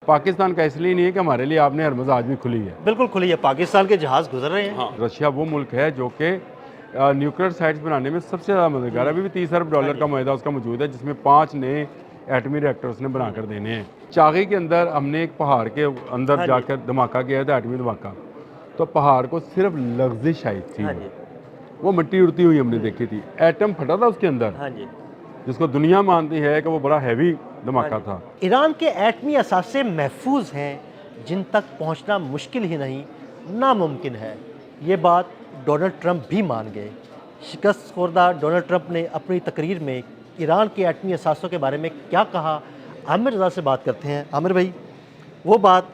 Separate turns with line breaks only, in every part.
पाकिस्तान का इसलिए नहीं है कि हमारे लिए आपने हरमुज़ आज भी खुली है।
बिल्कुल खुली है, पाकिस्तान के जहाज़ गुजर रहे हैं।
हाँ, रशिया वो मुल्क है जो कि न्यूक्लियर साइट्स बनाने में सबसे ज़्यादा मददगार है। अभी भी $30 अरब का मुआहदा उसका मौजूद है, जिसमें 5 नए एटमी रिएक्टर उसने बना कर देने हैं। चागी के अंदर हमने एक पहाड़ के अंदर जाकर धमाका किया था, एटमी धमाका। तो पहाड़ को सिर्फ लग्जिश आई थी,
हाँ जी,
वो मिट्टी उड़ती हुई हमने देखी थी। एटम फटा था उसके अंदर,
हाँ जी।
जिसको दुनिया मानती है कि वो बड़ा हैवी धमाका था।
ईरान के एटमी असासे महफूज हैं, जिन तक पहुंचना मुश्किल ही नहीं नामुमकिन है। ये बात डोनाल्ड ट्रंप भी मान गए। शिकस्त खुर्दा डोनाल्ड ट्रंप ने अपनी तकरीर में ईरान के एटमी असासों के बारे में क्या कहा, आमिर रज़ा से बात करते हैं। आमिर भाई, वो बात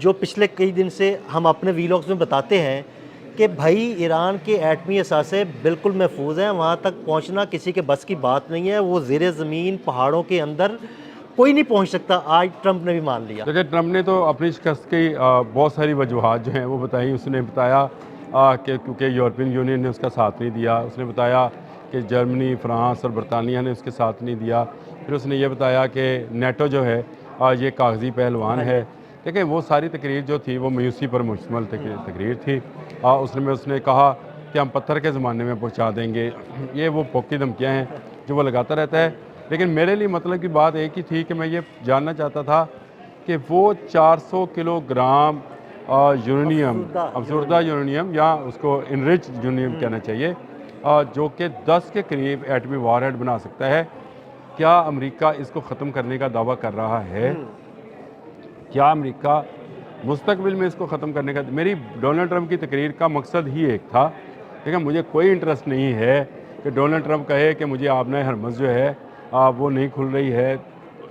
जो पिछले कई दिन से हम अपने वीलॉग्स में बताते हैं कि भाई ईरान के एटमी असासे बिल्कुल महफूज हैं, वहाँ तक पहुँचना किसी के बस की बात नहीं है। वो ज़ेरे ज़मीन पहाड़ों के अंदर कोई नहीं पहुँच सकता। आज ट्रंप ने भी मान लिया।
देखिए, ट्रंप ने तो अपनी शिकस्त की बहुत सारी वजूहात जो हैं वो बताई। उसने बताया कि क्योंकि यूरोपियन यूनियन ने उसका साथ नहीं दिया। उसने बताया कि जर्मनी, फ्रांस और बरतानिया ने उसके साथ नहीं दिया। फिर उसने ये बताया कि नेटो जो है ये कागजी पहलवान है। देखिए, वो सारी तकरीर जो थी वो मायूसी पर मुश्तमिल तकरीर थी। उसने कहा कि हम पत्थर के ज़माने में पहुँचा देंगे। ये वो पोकी धमकियाँ हैं जो वो लगाता रहता है। लेकिन मेरे लिए मतलब की बात एक ही थी कि मैं ये जानना चाहता था कि वो 400 किलोग्राम यूरेनियम, अफसरदा यूरेनियम या उसको इनरिच यूरेनियम कहना चाहिए, जो कि 10 के करीब एटमी वारहेड बना सकता है। क्या अमेरिका इसको ख़त्म करने का दावा कर रहा है? क्या अमेरिका मुस्तकबिल में इसको ख़त्म करने का? मेरी डोनाल्ड ट्रंप की तकरीर का मकसद ही एक था। लेकिन मुझे कोई इंटरेस्ट नहीं है कि डोनाल्ड ट्रंप कहे कि मुझे आपने हरमुज़ जो है वो नहीं खुल रही है।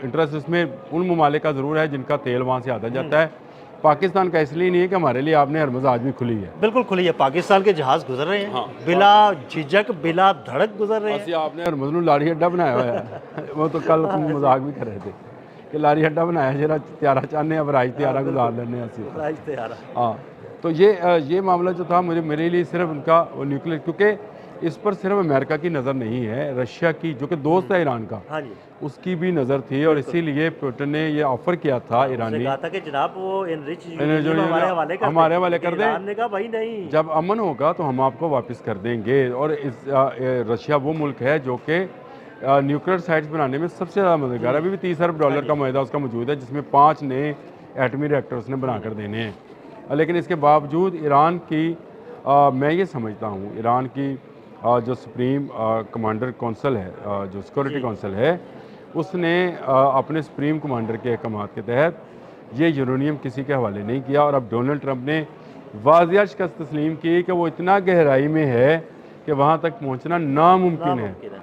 इंटरेस्ट इसमें उन ममालिक का ज़रूर है जिनका तेल वहाँ से आता जाता है। पाकिस्तान का इसलिए नहीं है कि हमारे लिए आपने हरमुज़ आज भी खुली है।
बिल्कुल खुली है, पाकिस्तान के जहाज़ गुजर रहे हैं। बिला झिझक बिला धड़क गुजर रहे हैं।
आपने हरमुज़ नूं लाड़ी अड्डा बनाया हुआ है। वो तो कल मजाक भी कर रहे थे कि लारी अड्डा बनाया जरा त्यारा चाहने अब राज त्यारा गुजार लेने असी। हाँ, तो ये मामला जो था मेरे लिए सिर्फ उनका वो न्यूक्लियर, क्योंकि इस पर सिर्फ अमेरिका की नज़र नहीं है, रशिया की जो कि दोस्त है ईरान का,
हाँ जी,
उसकी भी नज़र थी। और इसीलिए पुतिन ने ये ऑफ़र किया था ईरानी,
कहा था कि जनाब वो इनरिच
यूरेनियम हमारे हवाले कर दें।
ईरान ने कहा भाई नहीं,
जब अमन होगा तो हम आपको वापस कर देंगे। और रशिया वो मुल्क है जो कि न्यूक्लियर साइट्स बनाने में सबसे ज़्यादा मददगार है। अभी भी $30 अरब का मुआहदा उसका मौजूद है, जिसमें 5 नए एटमी रिएक्टर उसने बना कर देने हैं। लेकिन इसके बावजूद ईरान की मैं ये समझता हूँ, ईरान की जो सुप्रीम कमांडर कौंसल है, जो सिक्योरिटी कौंसल है, उसने अपने सुप्रीम कमांडर के अहकाम के तहत ये यूरेनियम किसी के हवाले नहीं किया। और अब डोनाल्ड ट्रंप ने वाज़िया शिकस्त तस्लीम की कि वो इतना गहराई में है कि वहाँ तक पहुँचना नामुमकिन है।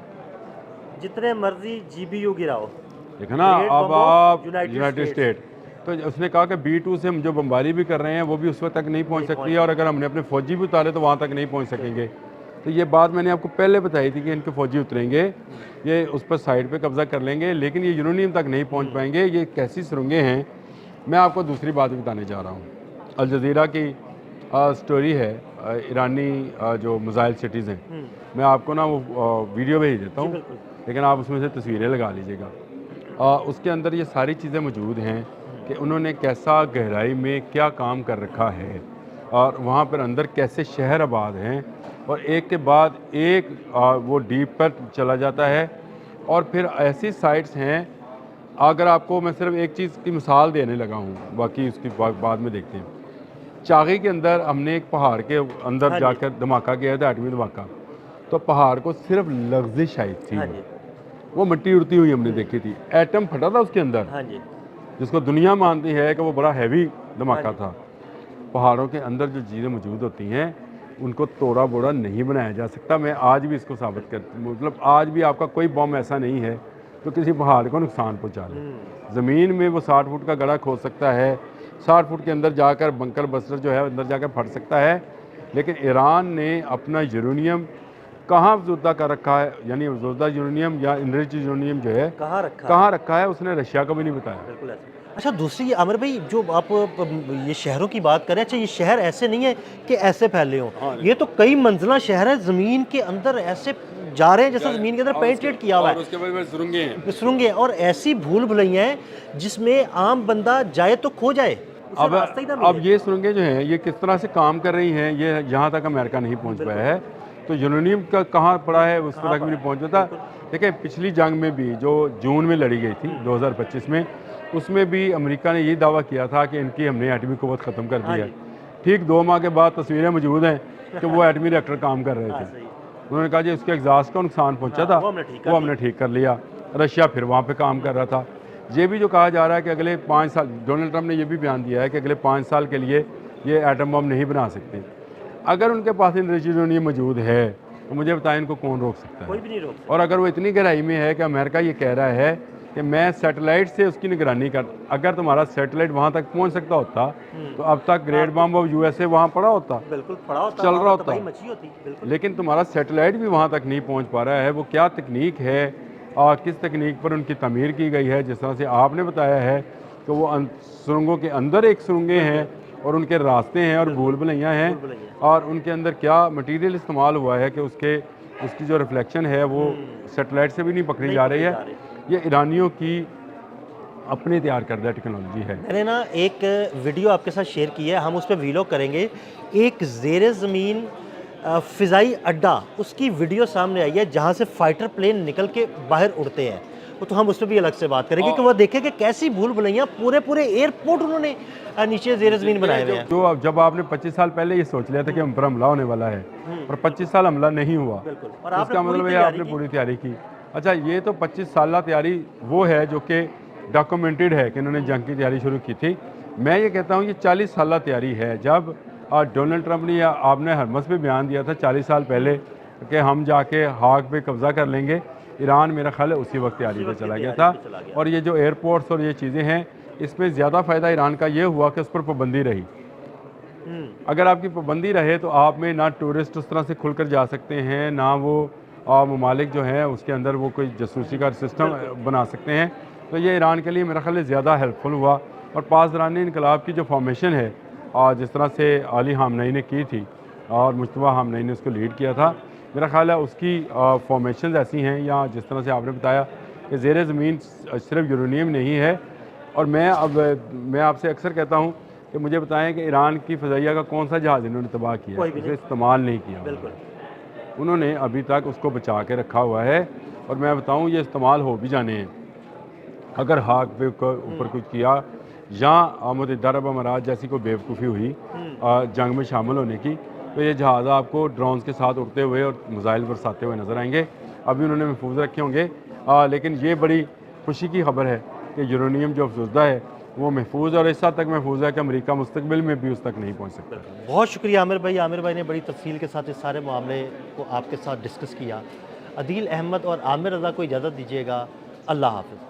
जितने मर्जी GBU गिराओ,
देखा ना, अब आप यूनाइटेड स्टेट, तो उसने कहा कि B2 से हम जो बमबारी भी कर रहे हैं वो भी उस वक्त तक नहीं पहुँच सकती है, और अगर हमने अपने फ़ौजी भी उतारे तो वहाँ तक नहीं पहुँच सकेंगे। तो ये बात मैंने आपको पहले बताई थी कि इनके फ़ौजी उतरेंगे, ये उस पर साइड पे कब्ज़ा कर लेंगे, लेकिन ये यूरेनियम तक नहीं पहुँच पाएंगे। ये कैसी सुरंगें हैं। मैं आपको दूसरी बात बताने जा रहा हूँ। अल जज़ीरा की स्टोरी है, ईरानी जो मिसाइल सिटीज़ हैं, मैं आपको ना वो वीडियो भेज देता हूँ, लेकिन आप उसमें से तस्वीरें लगा लीजिएगा। उसके अंदर ये सारी चीज़ें मौजूद हैं कि उन्होंने कैसा गहराई में क्या काम कर रखा है, और वहाँ पर अंदर कैसे शहर आबाद हैं, और एक के बाद एक वो डीप पर चला जाता है। और फिर ऐसी साइट्स हैं, अगर आपको मैं सिर्फ एक चीज़ की मिसाल देने लगा हूँ, बाकी उसकी बाद में देखते हैं। चागी के अंदर हमने एक पहाड़ के अंदर जाकर धमाका किया था, एटमी धमाका। तो पहाड़ को सिर्फ लग्जिश आई थी, वो मिट्टी उड़ती हुई हमने देखी थी। एटम फटा था उसके अंदर, जिसको दुनिया मानती है कि वो बड़ा हैवी धमाका था। पहाड़ों के अंदर जो चीज़ें मौजूद होती हैं उनको तोड़ा बोड़ा नहीं बनाया जा सकता। मैं आज भी इसको साबित मतलब आज भी आपका कोई बम ऐसा नहीं है जो किसी पहाड़ को नुकसान पहुंचा ले। ज़मीन में वो 60 फुट का गड्ढा खोद सकता है, 60 फुट के अंदर जाकर बंकर बस्टर जो है अंदर जाकर फट सकता है। लेकिन ईरान ने अपना यूरेनियम कहाँ अफज़ुदा कर रखा है, यानी अफज़ुदा यूरेनियम या इनरिच यूरेनियम जो है कहाँ रखा है, उसने रशिया को भी नहीं बताया।
अच्छा, दूसरी आमिर भाई, जो आप ये शहरों की बात करें, अच्छा ये शहर ऐसे नहीं है कि ऐसे फैले हों, ये तो कई मंजिला शहर है, ज़मीन के अंदर ऐसे जा रहे हैं जैसे ज़मीन के अंदर पेनिट्रेट किया हुआ
और
है,
उसके बाद सुरंगें हैं।
सुरंगें, और ऐसी भूल भुलैया हैं जिसमें आम बंदा जाए तो खो जाए, उसे रास्ता ही ना
अब
मिले।
ये सुरंगें जो हैं ये किस तरह से काम कर रही हैं, ये यहाँ तक अमेरिका नहीं पहुँच पाया है। तो यूरेनियम का कहाँ पड़ा है उस तक भी नहीं पहुँच पाता। देखिए पिछली जंग में भी जो जून में लड़ी गई थी 2025 में, उसमें भी अमेरिका ने ये दावा किया था कि इनकी हमने एटमी क़ुव्वत ख़त्म कर दी है। ठीक 2 माह के बाद तस्वीरें मौजूद हैं कि वो एटमी रिएक्टर काम कर रहे थे।
सही।
उन्होंने कहा जी उसके एग्जॉस्ट का नुकसान पहुंचा था, वो हमने ठीक कर लिया। रशिया फिर वहाँ पे काम कर रहा था। ये भी जो कहा जा रहा है कि अगले 5 साल, डोनाल्ड ट्रंप ने ये भी बयान दिया है कि अगले 5 साल के लिए ये एटम बम नहीं बना सकते। अगर उनके पास यूरेनियम मौजूद है तो मुझे बताएं इनको कौन रोक सकता
कोई
है।
भी नहीं रोक सकता।
और अगर वो इतनी गहराई में है कि अमेरिका ये कह रहा है कि मैं सैटेलाइट से उसकी निगरानी कर, अगर तुम्हारा सैटेलाइट वहाँ तक पहुँच सकता होता तो अब तक ग्रेट बम ऑफ यूएसए वहाँ पड़ा होता,
बिल्कुल पड़ा होता,
चल रहा होता।
तबाही मची होती, बिल्कुल।
लेकिन तुम्हारा सैटेलाइट भी वहाँ तक नहीं पहुँच पा रहा है। वो क्या तकनीक है और किस तकनीक पर उनकी तमीर की गई है, जिस तरह से आपने बताया है कि वो सुरंगों के अंदर एक सुरंगें हैं और उनके रास्ते हैं और भूल भुलैया हैं, और उनके अंदर क्या मटेरियल इस्तेमाल हुआ है कि उसकी जो रिफ्लेक्शन है वो सैटेलाइट से भी नहीं पकड़ी जा रही है। ये ईरानियों की अपने तैयार करदा टेक्नोलॉजी है।
मैंने ना एक वीडियो आपके साथ शेयर की है, हम उस पर वीलॉग करेंगे। एक ज़ेरे ज़मीन फ़िज़ाई अड्डा, उसकी वीडियो सामने आई है जहाँ से फाइटर प्लेन निकल के बाहर उड़ते हैं। वो तो हम उस पर भी अलग से बात करेंगे कि वो देखें कि कैसी भूल भुलैया पूरे एयरपोर्ट उन्होंने नीचे ज़ेरे ज़मीन बनाए हुए हैं।
जो जब आपने 25 साल पहले ये सोच लिया था कि हम पर हमला होने वाला है और 25 साल हमला नहीं हुआ,
और
तो इसका मतलब है आपने पूरी तैयारी की। अच्छा, ये तो 25 साल तैयारी वो है जो कि डॉक्यूमेंटेड है कि इन्होंने जंग की तैयारी शुरू की थी। मैं ये कहता हूँ ये 40 साल तैयारी है। जब डोनाल्ड ट्रंप ने या आपने हरमस पे बयान दिया था 40 साल पहले कि हम जाके हाक पे कब्ज़ा कर लेंगे, ईरान मेरा ख्याल है उसी वक्त तैयारी पे चला गया था। और ये जो एयरपोर्ट्स और ये चीज़ें हैं, इसमें ज़्यादा फ़ायदा ईरान का ये हुआ कि उस पर पाबंदी रही। अगर आपकी पाबंदी रहे तो आप में ना टूरिस्ट उस तरह से खुलकर जा सकते हैं, ना वो ममालिक जो हैं उसके अंदर वो कोई जासूसी का सिस्टम बना सकते हैं। तो ये ईरान के लिए मेरा ख्याल है ज़्यादा हेल्पफुल हुआ। और पासदारानी इनकलाब की जो फॉर्मेशन है, जिस तरह से अली हामनई ने की थी और मुश्तबा हामनई ने उसको लीड किया था, मेरा ख्याल है उसकी फॉर्मेशन ऐसी हैं, या जिस तरह से आपने बताया कि ज़ेरे ज़मीन सिर्फ यूरेनियम नहीं है। और मैं आपसे अक्सर कहता हूँ कि मुझे बताएं कि ईरान की फ़ज़ाइया का कौन सा जहाज़ इन्होंने तबाह किया, उसे इस्तेमाल नहीं किया।
बिल्कुल,
उन्होंने अभी तक उसको बचा के रखा हुआ है। और मैं बताऊँ ये इस्तेमाल हो भी जाने हैं। अगर हाक पे ऊपर कुछ किया या मुत्तहिदा अरब अमारात जैसी कोई बेवकूफ़ी हुई जंग में शामिल होने की, तो ये जहाज़ आपको ड्रोन्स के साथ उड़ते हुए और मिसाइल बरसाते हुए नज़र आएंगे। अभी उन्होंने महफूज रखे होंगे, लेकिन ये बड़ी खुशी की खबर है कि यूरेनियम जो अफसुदा है वो महफूज, और इस हद तक महफूज है कि अमेरिका मुस्तकबिल में भी उस तक नहीं पहुँच सकता।
बहुत शुक्रिया आमिर भाई। आमिर भाई ने बड़ी तफसील के साथ इस सारे मामले को आपके साथ डिस्कस किया। अदील अहमद और आमिर रज़ा को इजाज़त दीजिएगा। अल्लाह हाफ़िज़।